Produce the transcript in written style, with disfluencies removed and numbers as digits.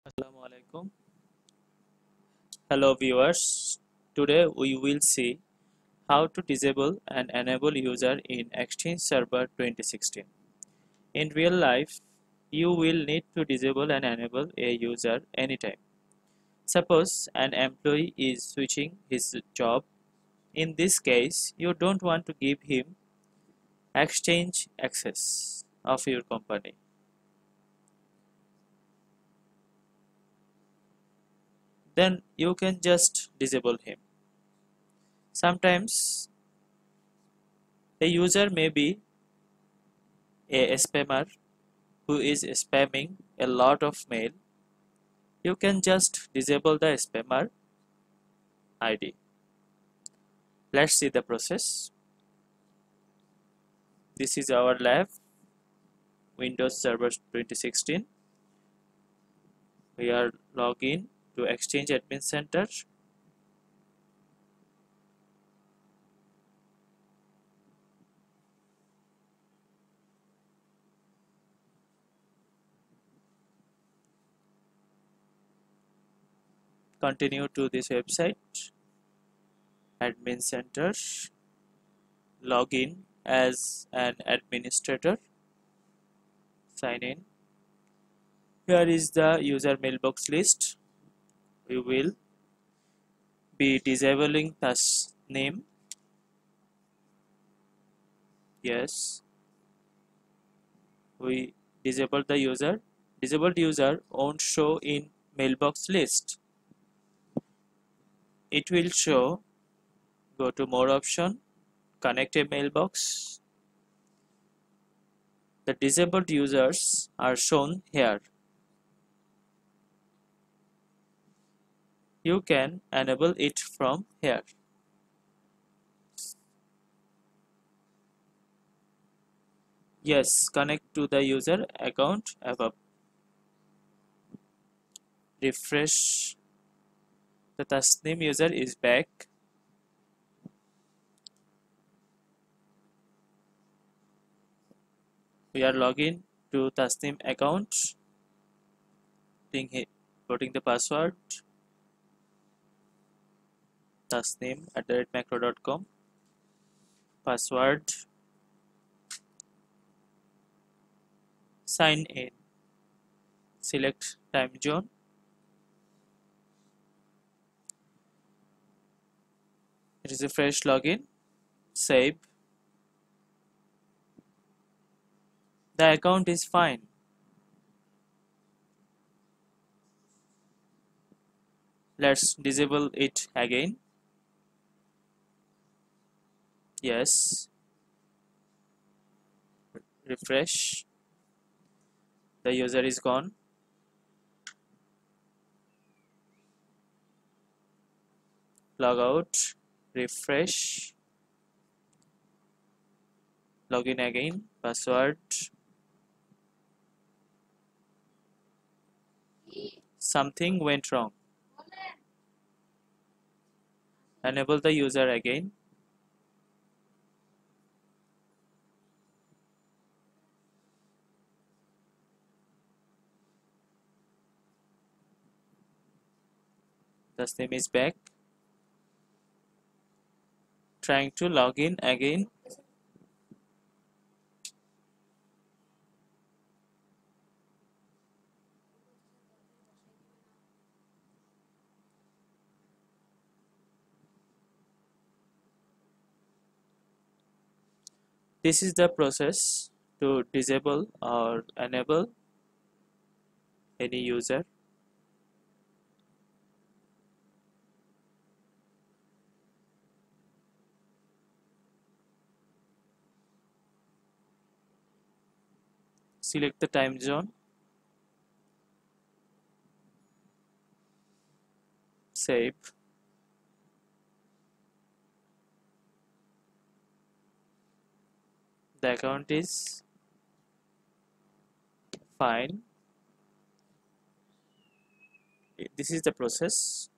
Assalamualaikum. Hello viewers. Today we will see how to disable and enable user in Exchange Server 2016. In real life, you will need to disable and enable a user anytime. Suppose an employee is switching his job. In this case, you don't want to give him Exchange access of your company. Then you can just disable him. Sometimes a user may be a spammer who is spamming a lot of mail. You can just disable the spammer ID. Let's see the process. This is our lab, Windows Server 2016. We are logged in to Exchange Admin Center. Continue to this website, Admin Center. Log in as an administrator. Sign in. Here is the user mailbox list. We will be disabling task name. Yes. We disable the user. Disabled user won't show in mailbox list. It will show, go to more option, connect a mailbox. The disabled users are shown here. You can enable it from here. Yes, connect to the user account above. Refresh. The Tasnim user is back. We are logging to Tasnim account. Putting the password. Tasnim@macro.com. Password. Sign in. Select time zone. It is a fresh login. Save. The account is fine. Let's disable it again. Yes. Refresh. The user is gone. Log out. Refresh. Login again. Password. Something went wrong. Enable the user again. The name is back. Trying to log in again. This is the process to disable or enable any user. Select the time zone. Save. The account is fine. This is the process.